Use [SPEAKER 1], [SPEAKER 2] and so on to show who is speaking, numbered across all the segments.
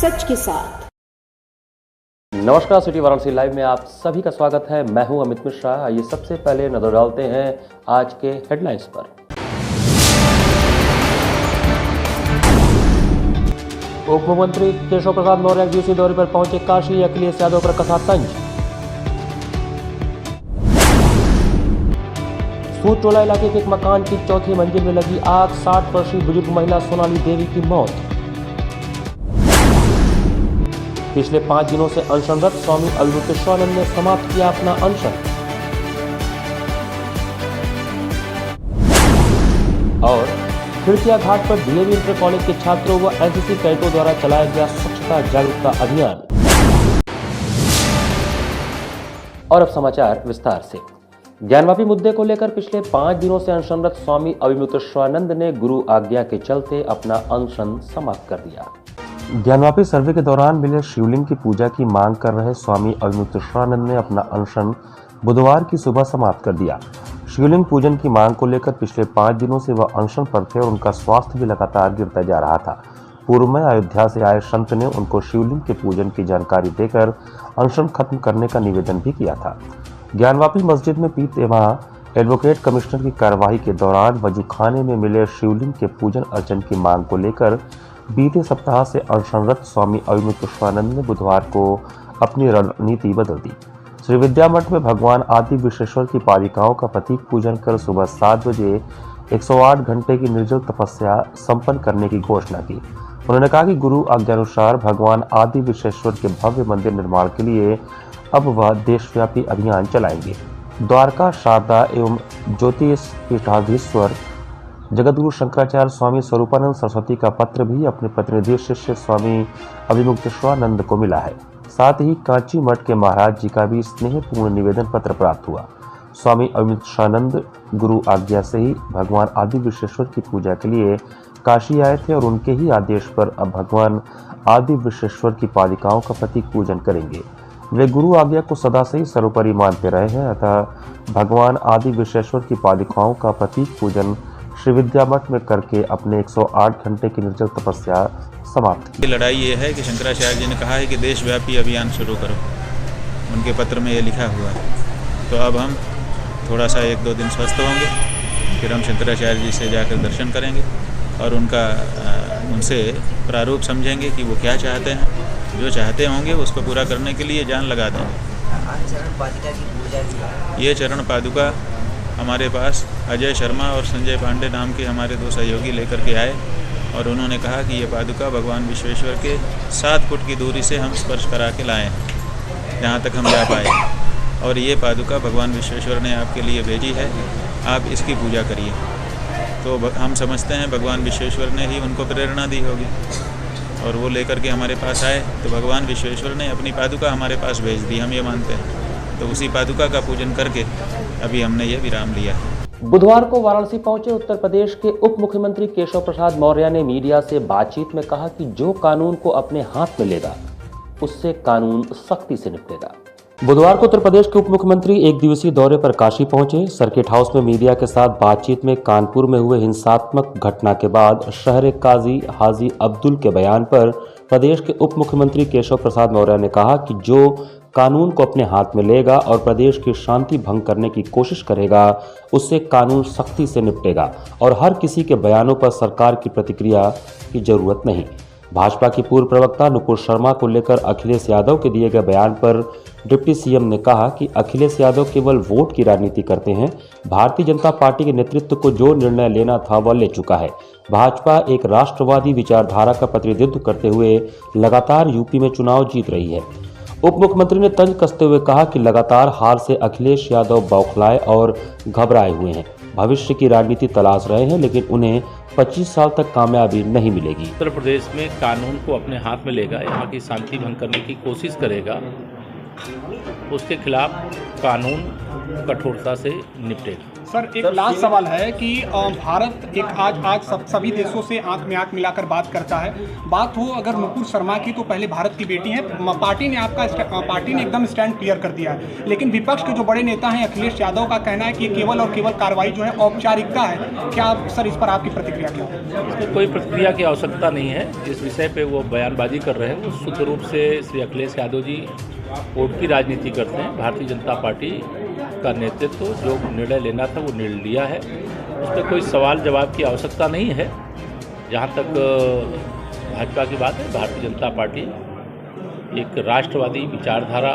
[SPEAKER 1] सच के साथ।
[SPEAKER 2] नमस्कार, सिटी वाराणसी लाइव में आप सभी का स्वागत है। मैं हूं अमित मिश्रा। आइए सबसे पहले नजर डालते हैं आज के हेडलाइंस पर। उप मुख्यमंत्री केशव प्रसाद मौर्य एक दिवसीय दौरे पर पहुंचे काशी, अखिलेश यादव पर कसा तंज। सूरजोला इलाके के एक मकान की चौथी मंजिल में लगी आग, 60 वर्षीय बुजुर्ग महिला सोनाली देवी की मौत। पिछले 5 दिनों से अनशनरत स्वामी अविमुक्तेश्वरानंद ने समाप्त किया अपना अनशन। और खिड़किया घाट पर डीएवी इंटर कॉलेज के छात्रों व एनसीसी कैडेटों द्वारा चलाया गया स्वच्छता जागरूकता अभियान। और अब समाचार विस्तार से। ज्ञानवापी मुद्दे को लेकर पिछले 5 दिनों से अनशनरत स्वामी अविमुक्तेश्वरानंद ने गुरु आज्ञा के चलते अपना अनशन समाप्त कर दिया। ज्ञानवापी सर्वे के दौरान मिले शिवलिंग की पूजा की मांग कर रहे स्वामी अविमुक्तेश्वरानंद ने अपना अनशन बुधवार की सुबह समाप्त कर दिया। शिवलिंग पूजन की मांग को लेकर पिछले 5 दिनों से वह अनशन पर थे और उनका स्वास्थ्य भी लगातार गिरता जा रहा था। पूर्व में अयोध्या से आए संत ने उनको शिवलिंग के पूजन की जानकारी देकर अनशन खत्म करने का निवेदन भी किया था। ज्ञानवापी मस्जिद में पीत एवं एडवोकेट कमिश्नर की कार्यवाही के दौरान वजूखाने में मिले शिवलिंग के पूजन अर्चन की मांग को लेकर बीते सप्ताह से अनशनरत स्वामी अविमुक्तेश्वरानंद ने बुधवार को अपनी रणनीति बदल दी। श्री विद्या मठ में भगवान आदि विश्वेश्वर की पालिकाओं का प्रतीक पूजन कर सुबह 7 बजे 108 घंटे की निर्जल तपस्या संपन्न करने की घोषणा की। उन्होंने कहा कि गुरु आज्ञानुसार भगवान आदि विश्वेश्वर के भव्य मंदिर निर्माण के लिए अब वह देशव्यापी अभियान चलाएंगे। द्वारका शारदा एवं ज्योतिष पीठाधीश्वर जगतगुरु शंकराचार्य स्वामी स्वरूपानंद सरस्वती का पत्र भी अपने प्रतिनिधि शिष्य स्वामी अविमुक्तेश्वरानंद को मिला है। साथ ही कांची मठ के महाराज जी का भी स्नेहपूर्ण निवेदन पत्र प्राप्त हुआ। स्वामी अविमुक्तेश्वरानंद गुरु आज्ञा से ही भगवान आदि विश्वेश्वर की पूजा के लिए काशी आए थे और उनके ही आदेश पर अब भगवान आदि विश्वेश्वर की पालिकाओं का प्रतीक पूजन करेंगे। वे गुरु आज्ञा को सदा से ही सर्वोपरि मानते रहे हैं, अतः भगवान आदि विश्वेश्वर की पालिकाओं का प्रतीक पूजन श्री विद्या मठ में करके अपने 108 घंटे की निर्जल तपस्या समाप्त की।
[SPEAKER 3] लड़ाई ये है कि शंकराचार्य जी ने कहा है कि देशव्यापी अभियान शुरू करो, उनके पत्र में ये लिखा हुआ है। तो अब हम थोड़ा सा 1-2 दिन स्वस्थ होंगे, फिर हम शंकराचार्य जी से जाकर दर्शन करेंगे और उनसे प्रारूप समझेंगे कि वो क्या चाहते हैं। जो चाहते होंगे उसको पूरा करने के लिए जान लगा देंगे। ये चरण पादुका हमारे पास अजय शर्मा और संजय पांडे नाम के हमारे 2 सहयोगी लेकर के आए और उन्होंने कहा कि ये पादुका भगवान विश्वेश्वर के 7 फुट की दूरी से हम स्पर्श करा के लाए हैं, जहाँ तक हम जा पाए। और ये पादुका भगवान विश्वेश्वर ने आपके लिए भेजी है, आप इसकी पूजा करिए। तो हम समझते हैं भगवान विश्वेश्वर ने ही उनको प्रेरणा दी होगी और वो लेकर के हमारे पास आए, तो भगवान विश्वेश्वर ने अपनी पादुका हमारे पास भेज दी, हम ये मानते हैं। तो उसी पादुका का पूजन करके अभी हमने ये विराम लिया है।
[SPEAKER 2] बुधवार को वाराणसी पहुंचे उत्तर प्रदेश के उप मुख्यमंत्री केशव प्रसाद मौर्य ने मीडिया से बातचीत में कहा कि जो कानून को अपने हाथ में लेगा उससे कानून सख्ती से निपटेगा। बुधवार को उत्तर प्रदेश के उप मुख्यमंत्री एक दिवसीय दौरे पर काशी पहुंचे। सर्किट हाउस में मीडिया के साथ बातचीत में कानपुर में हुए हिंसात्मक घटना के बाद शहर काजी हाजी अब्दुल के बयान पर प्रदेश के उप मुख्यमंत्री केशव प्रसाद मौर्य ने कहा कि जो कानून को अपने हाथ में लेगा और प्रदेश की शांति भंग करने की कोशिश करेगा उससे कानून सख्ती से निपटेगा और हर किसी के बयानों पर सरकार की प्रतिक्रिया की जरूरत नहीं। भाजपा की पूर्व प्रवक्ता नुपुर शर्मा को लेकर अखिलेश यादव के दिए गए बयान पर डिप्टी सीएम ने कहा कि अखिलेश यादव केवल वोट की राजनीति करते हैं। भारतीय जनता पार्टी के नेतृत्व को जो निर्णय लेना था वह ले चुका है। भाजपा एक राष्ट्रवादी विचारधारा का प्रतिनिधित्व करते हुए लगातार यूपी में चुनाव जीत रही है। उप मुख्यमंत्री ने तंज कसते हुए कहा कि लगातार हार से अखिलेश यादव बौखलाए और घबराए हुए हैं, भविष्य की राजनीति तलाश रहे हैं, लेकिन उन्हें 25 साल तक कामयाबी नहीं मिलेगी।
[SPEAKER 4] उत्तर प्रदेश में कानून को अपने हाथ में लेगा, यहाँ की शांति भंग करने की कोशिश करेगा, उसके खिलाफ कानून कठोरता से निपटेगा।
[SPEAKER 1] सर एक लास्ट सवाल है कि भारत एक आज सभी देशों से आंख में आंख मिलाकर बात करता है। बात हो अगर नुपुर शर्मा की, तो पहले भारत की बेटी हैं, पार्टी ने एकदम स्टैंड क्लियर कर दिया है, लेकिन विपक्ष के जो बड़े नेता हैं अखिलेश यादव का कहना है कि केवल और केवल कार्रवाई जो है औपचारिकता है। क्या सर इस पर आपकी प्रतिक्रिया क्या है?
[SPEAKER 4] इसमें कोई प्रतिक्रिया की आवश्यकता नहीं है। जिस विषय पे वो बयानबाजी कर रहे हैं वो शुद्ध रूप से श्री अखिलेश यादव जी वोट की राजनीति करते हैं। भारतीय जनता पार्टी का नेतृत्व जो निर्णय लेना था वो निर्णय लिया है, उस पर कोई सवाल जवाब की आवश्यकता नहीं है। जहाँ तक भाजपा की बात है, भारतीय जनता पार्टी एक राष्ट्रवादी विचारधारा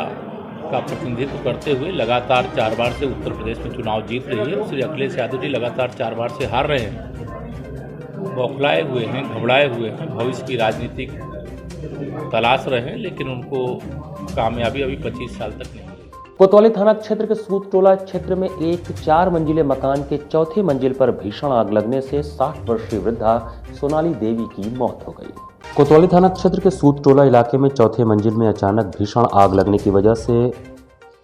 [SPEAKER 4] का प्रतिनिधित्व करते हुए लगातार 4 बार से उत्तर प्रदेश में चुनाव जीत रही है। श्री अखिलेश यादव जी लगातार 4 बार से हार रहे हैं, बौखलाए हुए हैं, घबराए हुए हैं, भविष्य की राजनीतिक तलाश रहे हैं, लेकिन उनको कामयाबी अभी 25 साल तक नहीं।
[SPEAKER 2] कोतवाली थाना क्षेत्र के सूत टोला क्षेत्र में एक 4 मंजिले मकान के चौथे मंजिल पर भीषण आग लगने से 60 वर्षीय वृद्धा सोनाली देवी की मौत हो गई। कोतवाली थाना क्षेत्र के सूत टोला इलाके में चौथे मंजिल में अचानक भीषण आग लगने की वजह से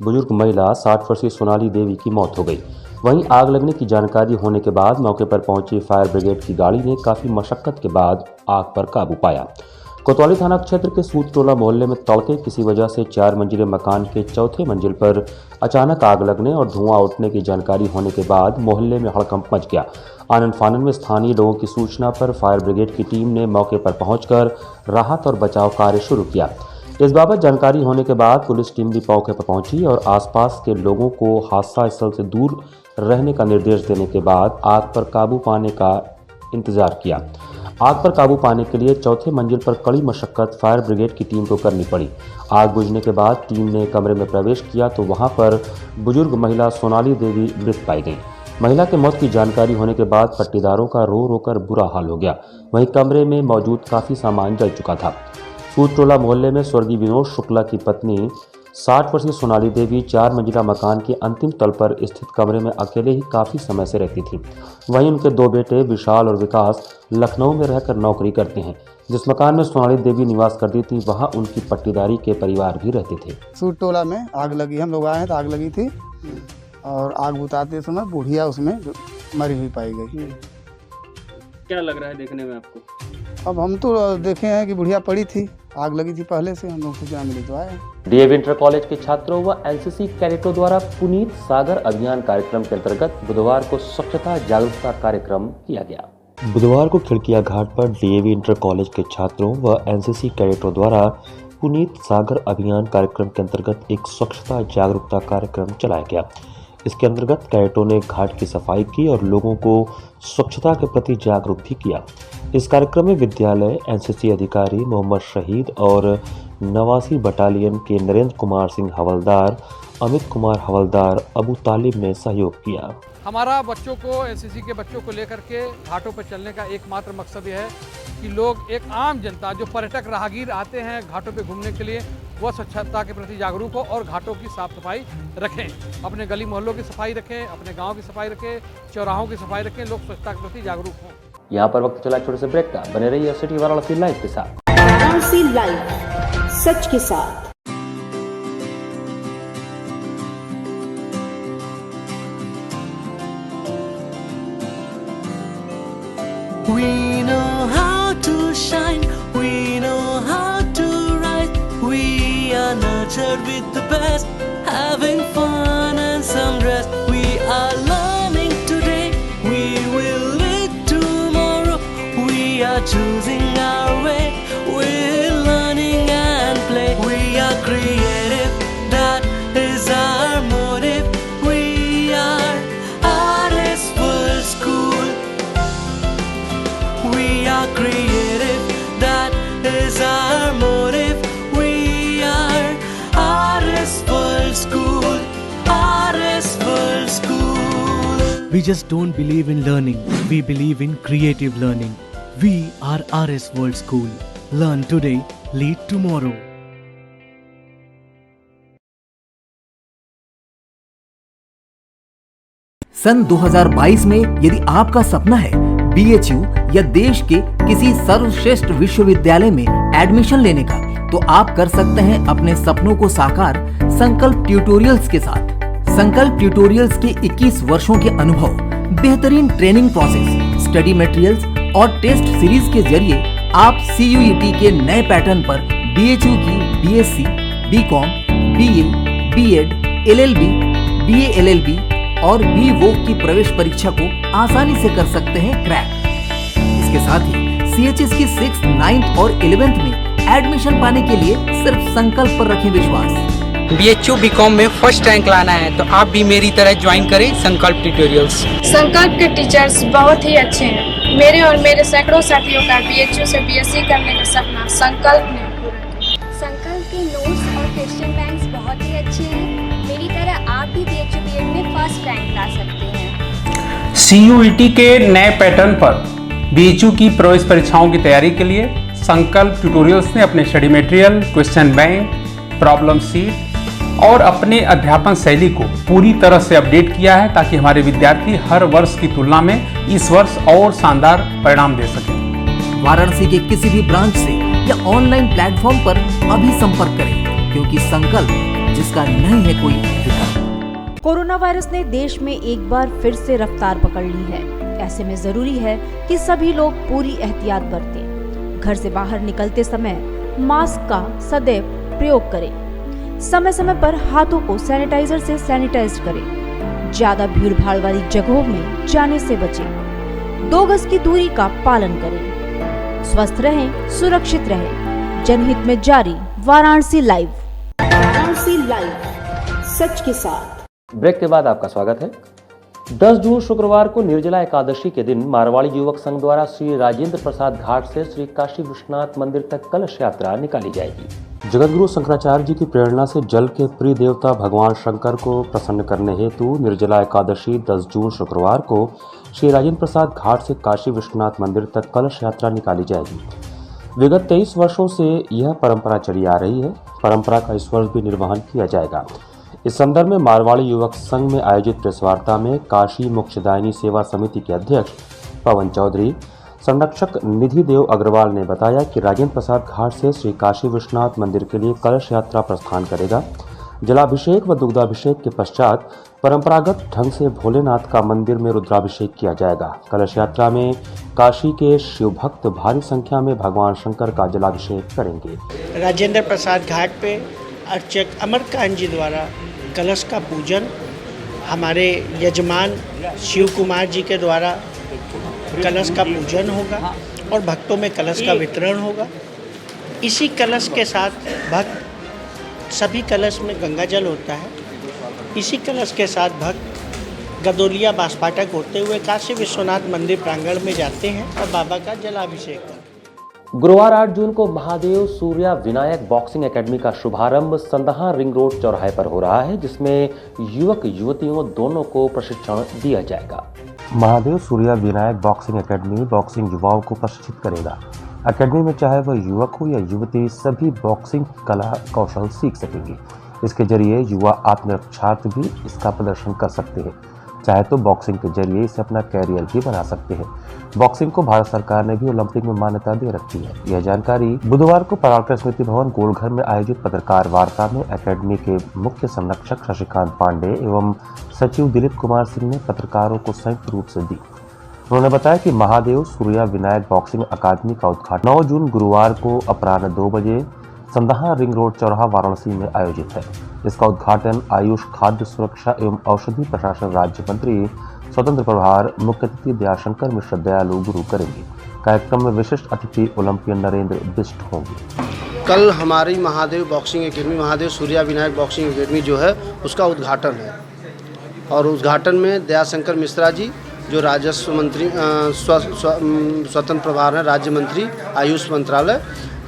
[SPEAKER 2] बुजुर्ग महिला 60 वर्षीय सोनाली देवी की मौत हो गई। वहीं आग लगने की जानकारी होने के बाद मौके पर पहुंची फायर ब्रिगेड की गाड़ी ने काफी मशक्कत के बाद आग पर काबू पाया। कोतवाली थाना क्षेत्र के सूत टोला मोहल्ले में तड़के किसी वजह से 4 मंजिले मकान के चौथे मंजिल पर अचानक आग लगने और धुआं उठने की जानकारी होने के बाद मोहल्ले में हड़कंप मच गया। आनन फानन में स्थानीय लोगों की सूचना पर फायर ब्रिगेड की टीम ने मौके पर पहुंचकर राहत और बचाव कार्य शुरू किया। इस बाबत जानकारी होने के बाद पुलिस टीम भी मौके पर पहुंची और आसपास के लोगों को हादसा स्थल से दूर रहने का निर्देश देने के बाद आग पर काबू पाने का इंतजार किया। आग पर काबू पाने के लिए चौथे मंजिल पर कड़ी मशक्कत फायर ब्रिगेड की टीम को करनी पड़ी। आग बुझने के बाद टीम ने कमरे में प्रवेश किया तो वहां पर बुजुर्ग महिला सोनाली देवी मृत पाई गई। महिला के मौत की जानकारी होने के बाद पट्टीदारों का रो रो कर बुरा हाल हो गया। वहीं कमरे में मौजूद काफी सामान जल चुका था। सूत टोला मोहल्ले में स्वर्गीय विनोद शुक्ला की पत्नी 60 वर्षीय सोनाली देवी 4 मंजिला मकान के अंतिम तल पर स्थित कमरे में अकेले ही काफी समय से रहती थी। वहीं उनके 2 बेटे विशाल और विकास लखनऊ में रहकर नौकरी करते हैं। जिस मकान में सोनाली देवी निवास करती थी वहां उनकी पट्टीदारी के परिवार भी रहते थे।
[SPEAKER 5] सूत टोला में आग लगी, हम लोग आए हैं तो आग लगी थी और आग बुताते समय बुढ़िया उसमें मरी हुई पाई गई।
[SPEAKER 6] क्या लग रहा है देखने में आपको?
[SPEAKER 5] अब हम तो देखे हैं कि बुढ़िया पड़ी थी, आग लगी थी पहले से, हम लोग सूचना मिली तो आए।
[SPEAKER 2] डीएवी इंटर कॉलेज के छात्रों व एनसीसी कैडेटों द्वारा पुनीत सागर अभियान कार्यक्रम के अंतर्गत बुधवार को स्वच्छता जागरूकता कार्यक्रम किया गया। बुधवार को खिड़किया घाट पर डीएवी इंटर कॉलेज के छात्रों व एनसीसी कैडेटों द्वारा पुनीत सागर अभियान कार्यक्रम के अंतर्गत एक स्वच्छता जागरूकता कार्यक्रम चलाया गया। इसके अंतर्गत कैडेटों ने घाट की सफाई की और लोगों को स्वच्छता के प्रति जागरूक भी किया। इस कार्यक्रम में विद्यालय, एनसीसी अधिकारी मोहम्मद शहीद और 89 बटालियन के नरेंद्र कुमार सिंह हवलदार, अमित कुमार हवलदार, अबू तालिब ने सहयोग किया।
[SPEAKER 7] हमारा बच्चों को, एनसीसी के बच्चों को लेकर के घाटों पर चलने का एकमात्र मकसद यह है कि लोग, एक आम जनता जो पर्यटक राहगीर आते हैं घाटों पे घूमने के लिए, वह स्वच्छता के प्रति जागरूक हो और घाटों की साफ सफाई रखें। अपने गली मोहल्लों की सफाई रखें, अपने गांव की सफाई रखें, चौराहों की सफाई रखें, लोग स्वच्छता के प्रति जागरूक हों।
[SPEAKER 2] यहाँ पर वक्त चला छोटे से ब्रेक का। बने रहिए सिटी वाराणसी लाइव के साथ।
[SPEAKER 8] वाराणसी लाइव, सच के साथ।
[SPEAKER 9] We know how to shine, we know how to rise. We are nurtured with the best, having fun and some rest. We are learning today, we will lead tomorrow. We are choosing our way, we're learning and play. We are creative, that is our motive. We are RS World School. We are creative, that is our motive. We are RS World School, RS World School.
[SPEAKER 10] We just don't believe in learning, we believe in creative learning. We are RS World School. Learn today, lead tomorrow.
[SPEAKER 11] सन 2022 में यदि आपका सपना है BHU या देश के किसी सर्वश्रेष्ठ विश्वविद्यालय में एडमिशन लेने का, तो आप कर सकते हैं अपने सपनों को साकार संकल्प ट्यूटोरियल्स के साथ। संकल्प ट्यूटोरियल्स के 21 वर्षों के अनुभव, बेहतरीन ट्रेनिंग प्रोसेस, स्टडी मटेरियल्स और टेस्ट सीरीज के जरिए आप CUET के नए पैटर्न पर BHU की BSc, BCom, BA, B.Ed, LLB, BA LLB और BVoc की प्रवेश परीक्षा को आसानी से कर सकते हैं क्रैक। इसके साथ ही CHS की 6th, 9th और 11th में एडमिशन पाने के लिए सिर्फ संकल्प पर रखें विश्वास।
[SPEAKER 12] BHU BCom में फर्स्ट रैंक लाना है तो आप भी मेरी तरह ज्वाइन करें संकल्प ट्यूटोरियल्स।
[SPEAKER 13] संकल्प के टीचर्स बहुत ही अच्छे हैं। मेरे और मेरे सैकड़ों साथियों का BHU से BSc करने का सपना संकल्प ने पूरा किया।
[SPEAKER 14] संकल्प के नोट्स और क्वेश्चन बैंक्स बहुत ही अच्छे हैं। मेरी तरह आप भी BHU B.Ed में फर्स्ट रैंक ला सकते हैं।
[SPEAKER 1] CUET के नए पैटर्न पर BHU की प्रवेश परीक्षाओं की तैयारी के लिए संकल्प ट्यूटोरियल्स ने अपने study material, question bank, problem seat और अपने अध्यापन शैली को पूरी तरह से अपडेट किया है ताकि हमारे विद्यार्थी हर वर्ष की तुलना में इस वर्ष और शानदार परिणाम दे सकें।
[SPEAKER 11] वाराणसी के किसी भी ब्रांच से या ऑनलाइन प्लेटफॉर्म पर अभी संपर्क करें, क्योंकि संकल्प जिसका नहीं है कोई विकल्प।
[SPEAKER 8] कोरोना वायरस ने देश में एक बार फिर से रफ्तार पकड़ ली है। ऐसे में जरूरी है कि सभी लोग पूरी एहतियात बरतें। घर से बाहर निकलते समय मास्क का सदैव प्रयोग करें। समय समय पर हाथों को सैनिटाइजर से सैनिटाइज करें। ज्यादा भीड़ भाड़ वाली जगहों में जाने से बचें। 2 गज की दूरी का पालन करें। स्वस्थ रहें, सुरक्षित रहें। जनहित में जारी वाराणसी लाइव। वाराणसी लाइव, सच के साथ।
[SPEAKER 2] ब्रेक के बाद आपका स्वागत है। 10 जून शुक्रवार को निर्जला एकादशी के दिन मारवाड़ी युवक संघ द्वारा श्री राजेंद्र प्रसाद घाट से श्री काशी विश्वनाथ मंदिर तक कलश यात्रा निकाली जाएगी। जगतगुरु शंकराचार्य जी की प्रेरणा से जल के प्रिय देवता भगवान शंकर को प्रसन्न करने हेतु निर्जला एकादशी 10 जून शुक्रवार को श्री राजेंद्र प्रसाद घाट से काशी विश्वनाथ मंदिर तक कलश यात्रा निकाली जाएगी। विगत 23 वर्षों से यह परंपरा चली आ रही है। परंपरा का इस वर्ष भी निर्वहन किया जाएगा। इस संदर्भ में मारवाड़ी युवक संघ में आयोजित प्रेस वार्ता में काशी मोक्षदायिनी सेवा समिति के अध्यक्ष पवन चौधरी, संरक्षक निधि देव अग्रवाल ने बताया कि राजेंद्र प्रसाद घाट से श्री काशी विश्वनाथ मंदिर के लिए कलश यात्रा प्रस्थान करेगा। जलाभिषेक व दुग्धाभिषेक के पश्चात परंपरागत ढंग से भोलेनाथ का मंदिर में रुद्राभिषेक किया जाएगा। कलश यात्रा में काशी के शिव भक्त भारी संख्या में भगवान शंकर का जलाभिषेक करेंगे।
[SPEAKER 15] राजेंद्र प्रसाद घाट पे अर्चक अमरकांत जी द्वारा कलश का पूजन, हमारे यजमान शिव कुमार जी के द्वारा कलश का पूजन होगा और भक्तों में कलश का वितरण होगा। इसी कलश के साथ भक्त, सभी कलश में गंगा जल होता है। इसी कलश के साथ भक्त गदोलिया बांसफाटक होते हुए काशी विश्वनाथ मंदिर प्रांगण में जाते हैं और बाबा का जलाभिषेक करते हैं।
[SPEAKER 2] गुरुवार 8 जून को महादेव सूर्या विनायक बॉक्सिंग एकेडमी का शुभारंभ संदहा रिंग रोड चौराहे पर हो रहा है, जिसमें युवक युवतियों दोनों को प्रशिक्षण दिया जाएगा। Mahadev Surya Vinayak boxing academy boxing युवाओं को प्रशिक्षित करेगा। एकेडमी में चाहे वह युवक हो या युवती, सभी बॉक्सिंग कला कौशल सीख सकेंगे। इसके जरिए युवा आत्मरक्षार्थ भी इसका प्रदर्शन कर सकते हैं। चाहे तो बॉक्सिंग के जरिए इसे अपना कैरियर भी बना सकते हैं। बॉक्सिंग को भारत सरकार ने भी ओलंपिक में मान्यता दे रखी है। यह जानकारी बुधवार को पराक्रम स्मृति भवन गोलघर में आयोजित पत्रकार वार्ता में एकेडमी के मुख्य संरक्षक शशिकांत पांडे एवं सचिव दिलीप कुमार सिंह ने पत्रकारों को संयुक्त रूप से दी। उन्होंने बताया कि महादेव सूर्या विनायक बॉक्सिंग अकादमी का उद्घाटन 9 जून गुरुवार को अपराह्न 2 बजे संदहा रिंग रोड चौराहा वाराणसी में आयोजित है। इसका उद्घाटन आयुष, खाद्य सुरक्षा एवं औषधि प्रशासन राज्य मंत्री स्वतंत्र प्रभार मुख्य अतिथि दयाशंकर मिश्र दयालु गुरु करेंगे। कार्यक्रम में विशिष्ट अतिथि ओलंपियन नरेंद्र बिष्ट होंगे।
[SPEAKER 16] कल हमारी Mahadev boxing academy, Mahadev Surya Vinayak boxing academy जो है उसका उद्घाटन है और उद्घाटन में दयाशंकर मिश्रा जी जो राजस्व मंत्री स्वतंत्र प्रभार हैं, राज्य मंत्री आयुष मंत्रालय,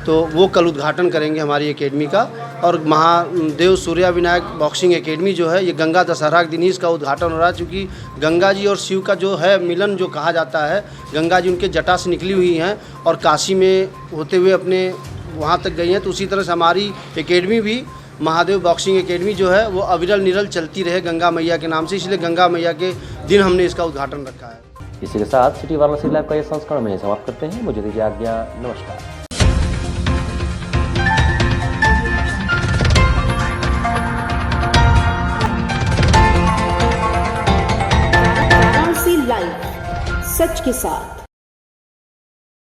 [SPEAKER 16] तो वो कल उद्घाटन करेंगे हमारी एकेडमी का। और महादेव सूर्या विनायक बॉक्सिंग एकेडमी जो है ये गंगा दशहरा के दिन ही इसका उद्घाटन हो रहा है, क्योंकि गंगा जी और शिव का जो है मिलन जो कहा जाता है, गंगा जी उनके जटा से निकली हुई हैं और काशी में होते हुए अपने वहाँ तक गई हैं। तो उसी तरह से हमारी एकेडमी भी महादेव बॉक्सिंग एकेडमी जो है वो अविरल निरल चलती रहे गंगा मैया के नाम से, इसलिए गंगा मैया के दिन हमने इसका उद्घाटन रखा है।
[SPEAKER 2] इसी के साथ सिटी वाराणसी लाइव का ये संस्करण में समाप्त करते हैं। मुझे दीजिए आज्ञा। नमस्कार।
[SPEAKER 17] सच के साथ।